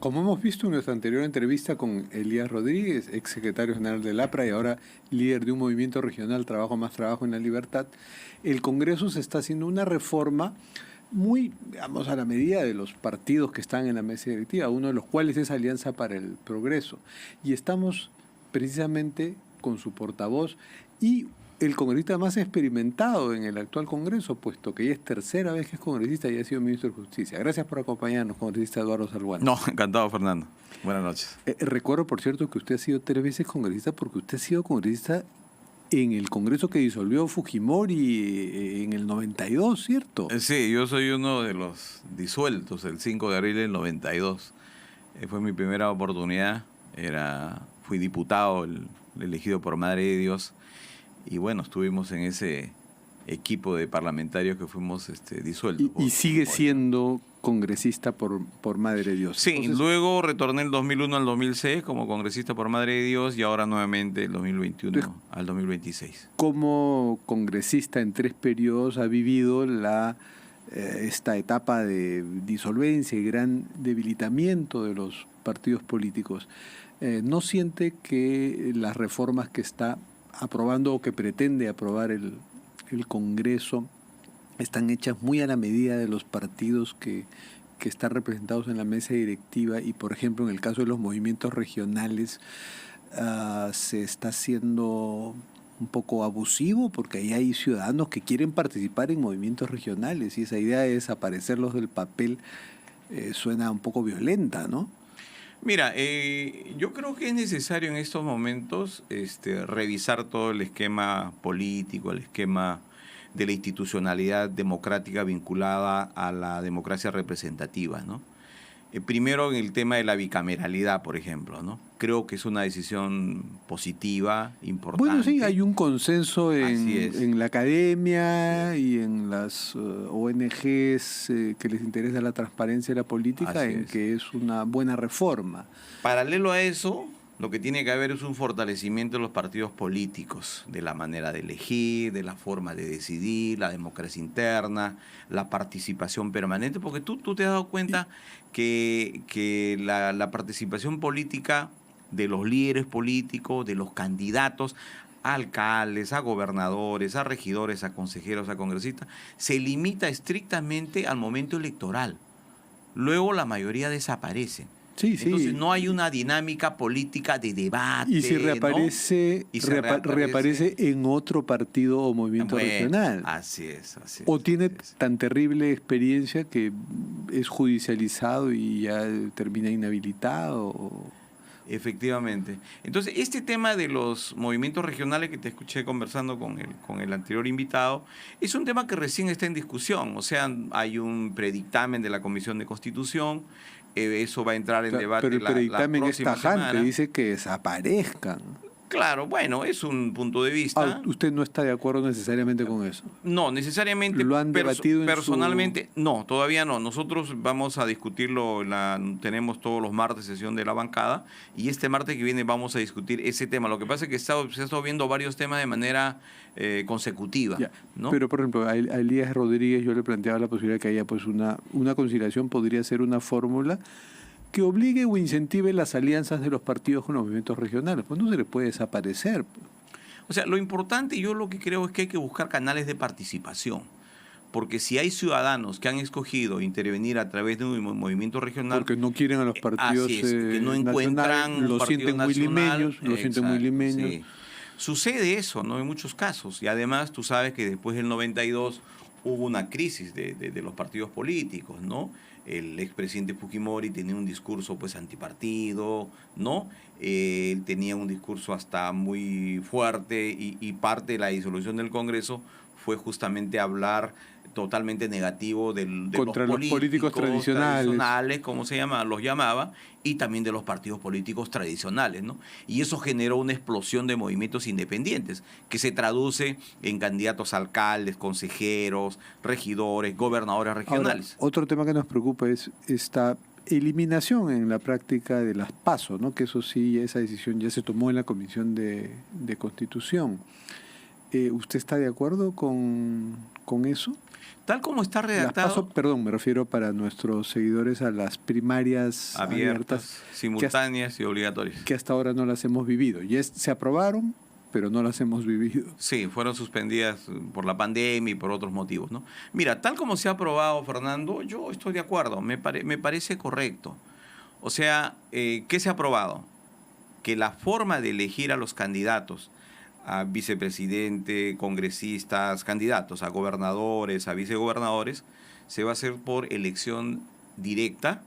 Como hemos visto en nuestra anterior entrevista con Elías Rodríguez, ex secretario general del APRA y ahora líder de un movimiento regional, Trabajo más Trabajo en la Libertad, el Congreso se está haciendo una reforma muy, digamos, a la medida de los partidos que están en la mesa directiva, uno de los cuales es Alianza para el Progreso. Y estamos precisamente con su portavoz y el congresista más experimentado en el actual Congreso, puesto que ya es tercera vez que es congresista y ha sido ministro de Justicia. Gracias por acompañarnos, congresista Eduardo Salguano. No, encantado, Fernando. Buenas noches. Recuerdo, por cierto, que usted ha sido 3 veces congresista porque usted ha sido congresista en el Congreso que disolvió Fujimori en el 92, ¿cierto? Sí, yo soy uno de los disueltos el 5 de abril del 92. Fue mi primera oportunidad. Fui diputado, elegido por Madre de Dios. Y bueno, estuvimos en ese equipo de parlamentarios que fuimos disueltos. Y sigue siendo congresista por Madre de Dios. Sí, entonces, luego retorné el 2001 al 2006 como congresista por Madre de Dios y ahora nuevamente el 2021 al 2026. ¿Cómo congresista en 3 periodos ha vivido esta etapa de disolvencia y gran debilitamiento de los partidos políticos? ¿No siente que las reformas que está aprobando o que pretende aprobar el Congreso están hechas muy a la medida de los partidos que están representados en la mesa directiva y, por ejemplo, en el caso de los movimientos regionales se está haciendo un poco abusivo porque ahí hay ciudadanos que quieren participar en movimientos regionales y esa idea de desaparecerlos del papel suena un poco violenta, ¿no? Mira, yo creo que es necesario en estos momentos revisar todo el esquema político, el esquema de la institucionalidad democrática vinculada a la democracia representativa, ¿no? Primero en el tema de la bicameralidad, por ejemplo, ¿no? Creo que es una decisión positiva, importante. Bueno, sí, hay un consenso en la academia y en las ONGs que les interesa la transparencia de la política que es una buena reforma. Paralelo a eso, lo que tiene que haber es un fortalecimiento de los partidos políticos, de la manera de elegir, de la forma de decidir, la democracia interna, la participación permanente, porque tú te has dado cuenta que la participación política de los líderes políticos, de los candidatos, a alcaldes, a gobernadores, a regidores, a consejeros, a congresistas, se limita estrictamente al momento electoral. Luego la mayoría desaparece. Sí, entonces no hay una dinámica política de debate. Y si reaparece, ¿no? reaparece en otro partido o movimiento regional. Así es. O tiene tan terrible experiencia que es judicializado y ya termina inhabilitado. Efectivamente. Entonces, este tema de los movimientos regionales que te escuché conversando con el anterior invitado, es un tema que recién está en discusión. O sea, hay un predictamen de la Comisión de Constitución, eso va a entrar en debate pero el predictamen es tajante, semana. Dice que desaparezcan. Claro, bueno, es un punto de vista. ¿Usted no está de acuerdo necesariamente con eso? No, necesariamente. ¿Lo han debatido personalmente? No, todavía no. Nosotros vamos a discutirlo, tenemos todos los martes sesión de la bancada y este martes que viene vamos a discutir ese tema. Lo que pasa es que se ha estado viendo varios temas de manera consecutiva. ¿No? Pero, por ejemplo, a Elías Rodríguez yo le planteaba la posibilidad de que haya pues una conciliación, podría ser una fórmula que obligue o incentive las alianzas de los partidos con los movimientos regionales. Pues no se les puede desaparecer. O sea, lo importante, yo lo que creo es que hay que buscar canales de participación. Porque si hay ciudadanos que han escogido intervenir a través de un movimiento regional... Porque no quieren a los partidos que no encuentran lo sienten muy limeños, Sí. Sucede eso, ¿no? En muchos casos. Y además, tú sabes que después del 92 hubo una crisis de los partidos políticos, ¿no? El expresidente Fujimori tenía un discurso pues antipartido, ¿no? Él tenía un discurso hasta muy fuerte y parte de la disolución del Congreso fue justamente hablar totalmente negativo contra los políticos tradicionales, como los llamaba, y también de los partidos políticos tradicionales, ¿no? Y eso generó una explosión de movimientos independientes, que se traduce en candidatos a alcaldes, consejeros, regidores, gobernadores regionales. Ahora, otro tema que nos preocupa es esta eliminación en la práctica de las PASO, ¿no? Que eso sí, esa decisión ya se tomó en la Comisión de Constitución. ¿Usted está de acuerdo con eso? Tal como está Las redactado, PASO, perdón, me refiero para nuestros seguidores a las primarias abiertas simultáneas y obligatorias. que hasta ahora no las hemos vivido. Se aprobaron, pero no las hemos vivido. Sí, fueron suspendidas por la pandemia y por otros motivos, ¿no? Mira, tal como se ha aprobado, Fernando, yo estoy de acuerdo, me parece correcto. O sea, ¿qué se ha aprobado? Que la forma de elegir a los candidatos, a vicepresidente, congresistas, candidatos a gobernadores, a vicegobernadores, se va a hacer por elección directa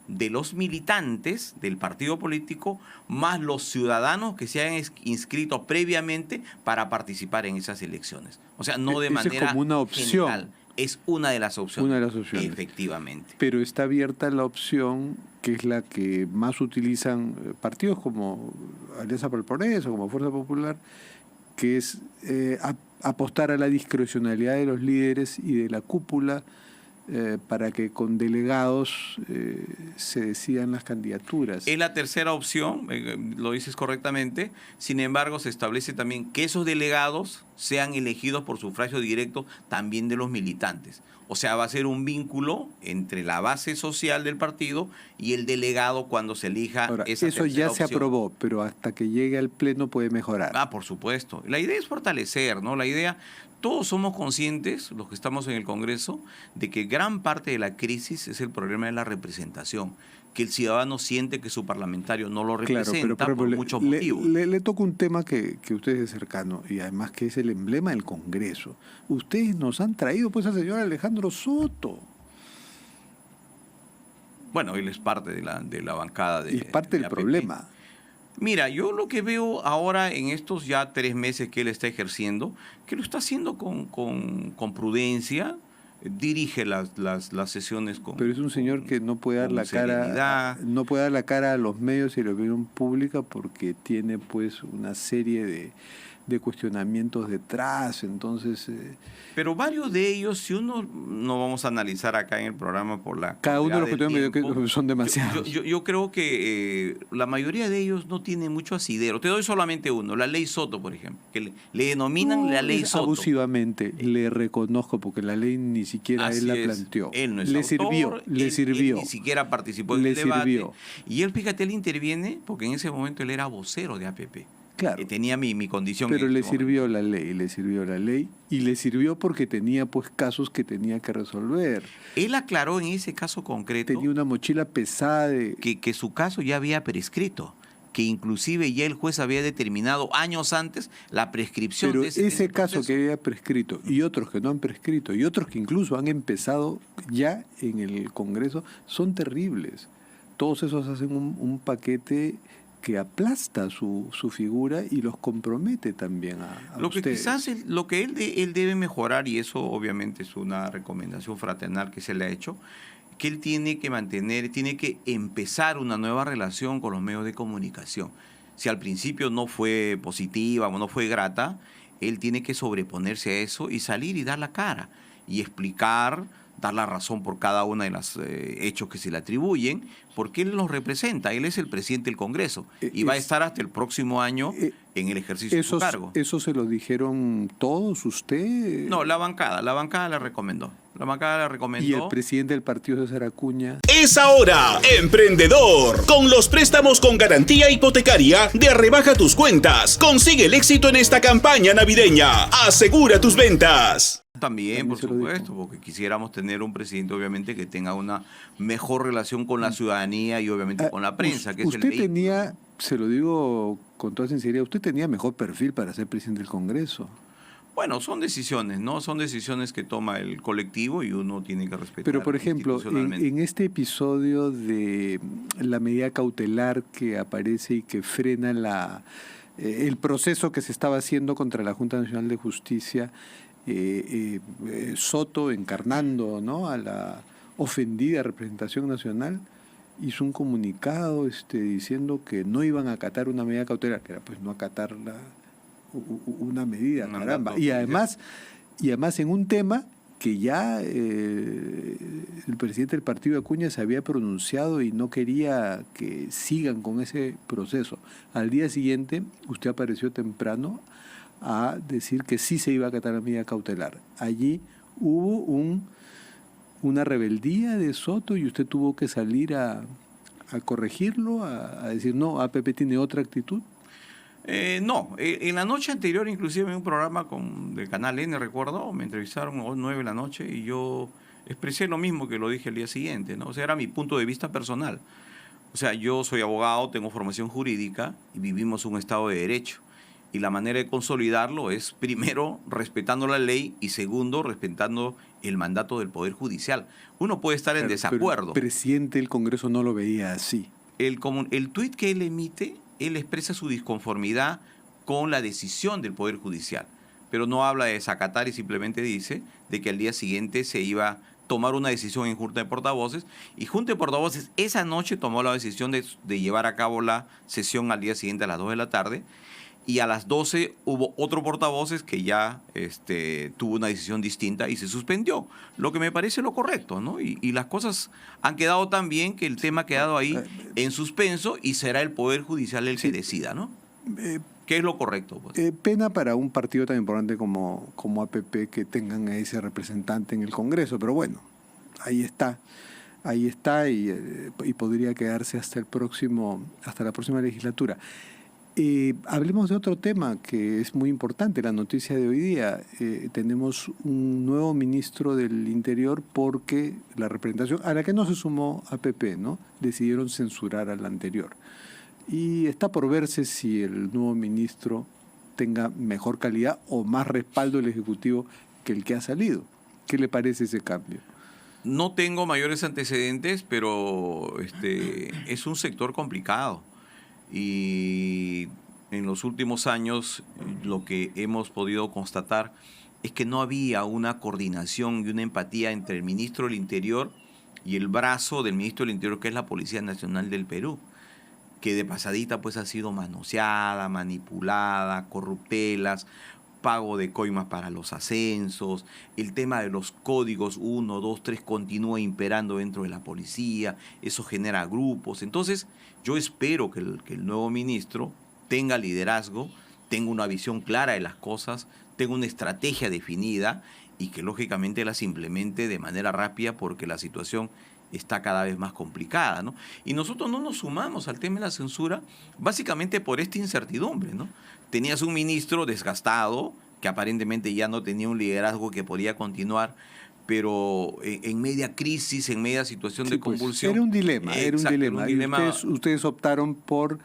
de los militantes del partido político más los ciudadanos que se hayan inscrito previamente para participar en esas elecciones. O sea, no de manera es como una opción. general. Es una de las opciones. Una de las opciones. Efectivamente. Pero está abierta la opción que es la que más utilizan partidos como Alianza para el Progreso, como Fuerza Popular, que es apostar a la discrecionalidad de los líderes y de la cúpula para que con delegados se decidan las candidaturas. Es la tercera opción, lo dices correctamente. Sin embargo, se establece también que esos delegados sean elegidos por sufragio directo también de los militantes. O sea, va a ser un vínculo entre la base social del partido y el delegado cuando se elija. Ahora, esa eso ya opción. se aprobó, pero hasta que llegue al Pleno puede mejorar. Ah, por supuesto. La idea es fortalecer, ¿no? La idea, todos somos conscientes, los que estamos en el Congreso, de que gran parte de la crisis es el problema de la representación, que el ciudadano siente que su parlamentario no lo representa, claro, pero por muchos motivos. Le toca un tema que usted es cercano y además que es el emblema del Congreso. Ustedes nos han traído pues al señor Alejandro Soto. Bueno, él es parte de la bancada de... Y es parte del problema. Mira, yo lo que veo ahora en estos ya 3 meses que él está ejerciendo, que lo está haciendo con prudencia, dirige las sesiones con... Pero es un señor que no puede dar la cara, no puede dar la cara a los medios y a la opinión pública porque tiene pues una serie de cuestionamientos detrás, entonces... Pero varios de ellos, si uno no vamos a analizar acá en el programa por la... Cada uno de los cuestionamientos son demasiados. Yo creo que la mayoría de ellos no tiene mucho asidero. Te doy solamente uno, la ley Soto, por ejemplo, que le denominan la ley Soto. Abusivamente, le reconozco, porque la ley ni siquiera él la planteó. Él no es le autor, sirvió. Él ni siquiera participó en el debate. Y él, fíjate, él interviene porque en ese momento él era vocero de APP. Claro. Tenía mi condición. Pero le sirvió la ley, y le sirvió porque tenía pues casos que tenía que resolver. Él aclaró en ese caso concreto. Tenía una mochila pesada de... Que su caso ya había prescrito, que inclusive ya el juez había determinado años antes la prescripción. Pero de ese caso que había prescrito y otros que no han prescrito y otros que incluso han empezado ya en el Congreso son terribles. Todos esos hacen un paquete que aplasta su figura y los compromete también a lo que ustedes. quizás lo que él debe mejorar, y eso obviamente es una recomendación fraternal que se le ha hecho, que él tiene que empezar una nueva relación con los medios de comunicación. Si al principio no fue positiva o no fue grata, él tiene que sobreponerse a eso y salir y dar la cara y explicar, dar la razón por cada uno de los hechos que se le atribuyen, porque él los representa, él es el presidente del Congreso y va a estar hasta el próximo año en el ejercicio de su cargo. ¿Eso se lo dijeron todos, usted? No, la bancada le recomendó. La bancada le recomendó. Y el presidente del partido, César Acuña. Es ahora, emprendedor. Con los préstamos con garantía hipotecaria de Rebaja tus Cuentas. Consigue el éxito en esta campaña navideña. Asegura tus ventas. También, por supuesto, porque quisiéramos tener un presidente, obviamente, que tenga una mejor relación con la ciudadanía y, obviamente, con la prensa, que es el Usted vehículo. tenía, se lo digo con toda sinceridad, usted tenía mejor perfil para ser presidente del Congreso. Bueno, son decisiones, ¿no? Son decisiones que toma el colectivo y uno tiene que respetar. Pero, por ejemplo, en este episodio de la medida cautelar que aparece y que frena el proceso que se estaba haciendo contra la Junta Nacional de Justicia, Soto, encarnando, ¿no?, a la ofendida representación nacional, hizo un comunicado diciendo que no iban a acatar una medida cautelar, que era pues no acatar una medida, caramba. Y además en un tema que ya el presidente del partido Acuña se había pronunciado y no quería que sigan con ese proceso. Al día siguiente, usted apareció temprano a decir que sí se iba a acatar la medida cautelar. Allí Hubo una rebeldía de Soto y usted tuvo que salir a corregirlo, a decir, no, APP tiene otra actitud. No, en la noche anterior, inclusive en un programa del Canal N, recuerdo, me entrevistaron a las 9 de la noche y yo expresé lo mismo que lo dije el día siguiente, ¿no? O sea, era mi punto de vista personal. O sea, yo soy abogado, tengo formación jurídica y vivimos un Estado de Derecho. Y la manera de consolidarlo es, primero, respetando la ley y, segundo, respetando el mandato del Poder Judicial. Uno puede estar en desacuerdo. Pero el presidente del Congreso no lo veía así. El tuit que él emite, él expresa su disconformidad con la decisión del Poder Judicial. Pero no habla de desacatar y simplemente dice de que al día siguiente se iba a tomar una decisión en Junta de Portavoces. Y Junta de Portavoces esa noche tomó la decisión de llevar a cabo la sesión al día siguiente a las 2 de la tarde. Y a las 12 hubo otro portavoces que ya tuvo una decisión distinta y se suspendió, lo que me parece lo correcto, ¿no? Y las cosas han quedado tan bien que el tema ha quedado ahí en suspenso y será el Poder Judicial el que decida, ¿no? ¿Qué es lo correcto? Pues? Pena para un partido tan importante como APP que tengan a ese representante en el Congreso, pero bueno, ahí está y podría quedarse hasta la próxima legislatura. Hablemos de otro tema que es muy importante, la noticia de hoy día. Tenemos un nuevo ministro del Interior porque la representación, a la que no se sumó APP, ¿no? Decidieron censurar al anterior. Y está por verse si el nuevo ministro tenga mejor calidad o más respaldo del Ejecutivo que el que ha salido. ¿Qué le parece ese cambio? No tengo mayores antecedentes, pero es un sector complicado. Y en los últimos años lo que hemos podido constatar es que no había una coordinación y una empatía entre el ministro del Interior y el brazo del ministro del Interior, que es la Policía Nacional del Perú, que de pasadita pues ha sido manoseada, manipulada, corruptelas, pago de coimas para los ascensos, el tema de los códigos 1, 2, 3 continúa imperando dentro de la policía, eso genera grupos. Entonces, yo espero que el nuevo ministro tenga liderazgo, tenga una visión clara de las cosas, tenga una estrategia definida y que lógicamente las implemente de manera rápida porque la situación está cada vez más complicada, ¿no? Y nosotros no nos sumamos al tema de la censura básicamente por esta incertidumbre, ¿no? Tenías un ministro desgastado que aparentemente ya no tenía un liderazgo que podía continuar, pero en media crisis, en media situación de convulsión. Era un dilema, exacto, era un dilema. Y ustedes optaron por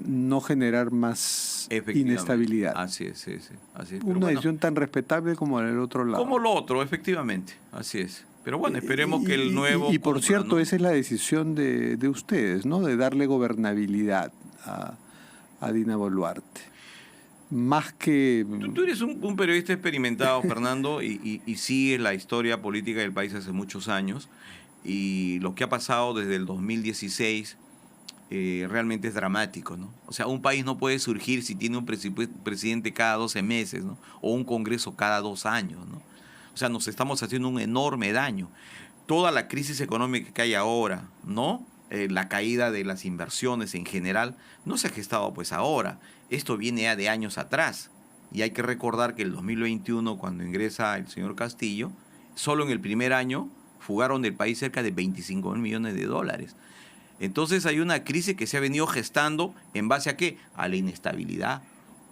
no generar más inestabilidad. Así es, sí. Así es. Una decisión tan respetable como el otro lado. Como lo otro, efectivamente, así es. Pero bueno, esperemos que el nuevo... Y por cierto, ¿no? Esa es la decisión de ustedes, ¿no? De darle gobernabilidad a Dina Boluarte. Más que... Tú eres un periodista experimentado, Fernando, y sigues la historia política del país hace muchos años. Y lo que ha pasado desde el 2016 realmente es dramático, ¿no? O sea, un país no puede surgir si tiene un presidente cada 12 meses, ¿no? O un congreso cada 2 años, ¿no? O sea, nos estamos haciendo un enorme daño. Toda la crisis económica que hay ahora, ¿no? La caída de las inversiones en general, no se ha gestado pues ahora. Esto viene ya de años atrás. Y hay que recordar que el 2021, cuando ingresa el señor Castillo, solo en el primer año fugaron del país cerca de 25.000 millones de dólares. Entonces hay una crisis que se ha venido gestando ¿en base a qué? A la inestabilidad,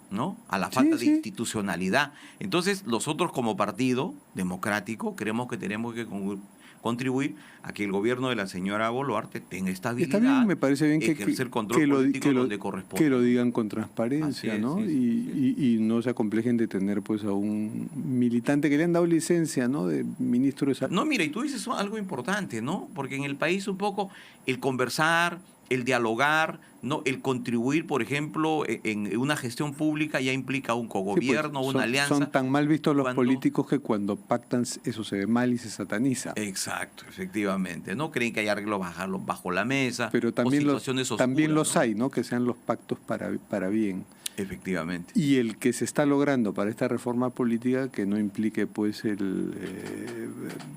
¿no? A la falta de institucionalidad. Entonces, nosotros como partido democrático creemos que tenemos que contribuir a que el gobierno de la señora Boluarte tenga estabilidad. Está bien, me parece bien ejercer control político donde corresponde. Que lo digan con transparencia, es, ¿no? Sí. Y no se acomplejen de tener pues a un militante que le han dado licencia, ¿no? De ministro de Salud. No, mira, y tú dices algo importante, ¿no? Porque en el país un poco el conversar, el dialogar, ¿no? El contribuir, por ejemplo, en una gestión pública ya implica un cogobierno, una alianza. Son tan mal vistos los políticos que cuando pactan eso se ve mal y se sataniza. Exacto, efectivamente. No creen que hay arreglos bajo la mesa. Pero también los ¿no? hay, ¿no? Que sean los pactos para bien. Efectivamente. Y el que se está logrando para esta reforma política que no implique pues el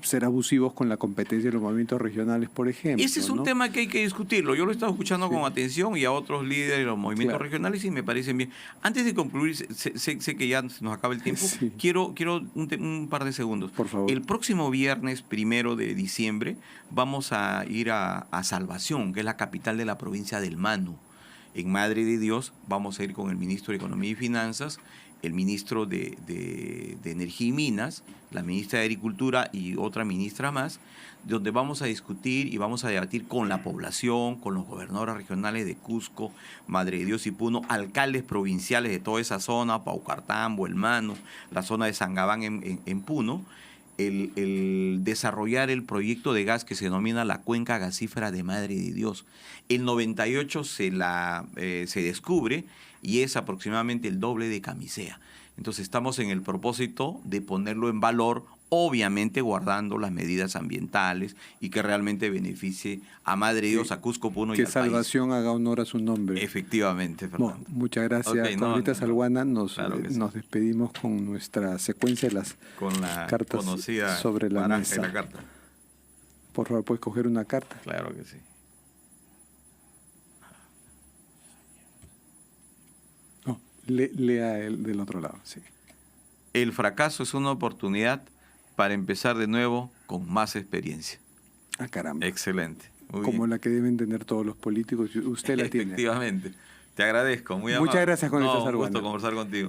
ser abusivos con la competencia de los movimientos regionales, por ejemplo. Ese es un tema que hay que discutirlo. Yo lo estado escuchando con atención y a otros líderes de los movimientos regionales y me parecen bien. Antes de concluir, sé que ya se nos acaba el tiempo, quiero un par de segundos. Por favor. El próximo viernes 1 de diciembre vamos a ir a Salvación, que es la capital de la provincia del Manu. En Madre de Dios vamos a ir con el ministro de Economía y Finanzas, el ministro de Energía y Minas, la ministra de Agricultura y otra ministra más, donde vamos a discutir y vamos a debatir con la población, con los gobernadores regionales de Cusco, Madre de Dios y Puno, alcaldes provinciales de toda esa zona, Paucartambo, El Manu, la zona de Sangabán en Puno, el desarrollar el proyecto de gas que se denomina la Cuenca Gasífera de Madre de Dios. El 98 se descubre y es aproximadamente el doble de Camisea. Entonces estamos en el propósito de ponerlo en valor, obviamente guardando las medidas ambientales y que realmente beneficie a Madre de Dios, a Cusco, Puno y al país. Que Salvación haga honor a su nombre. Efectivamente, Fernando. Bueno, muchas gracias, Paulita Salguana. Nos despedimos con nuestra secuencia de las cartas sobre la mesa. La carta. Por favor, ¿puedes coger una carta? Claro que sí. No, lea el del otro lado, sí. El fracaso es una oportunidad para empezar de nuevo con más experiencia. Ah, caramba. Excelente. Muy Como bien. la que deben tener todos los políticos. Usted la tiene. Efectivamente. Te agradezco. Muy amable. Muchas gracias, Juanita Salguana. Un gusto conversar contigo.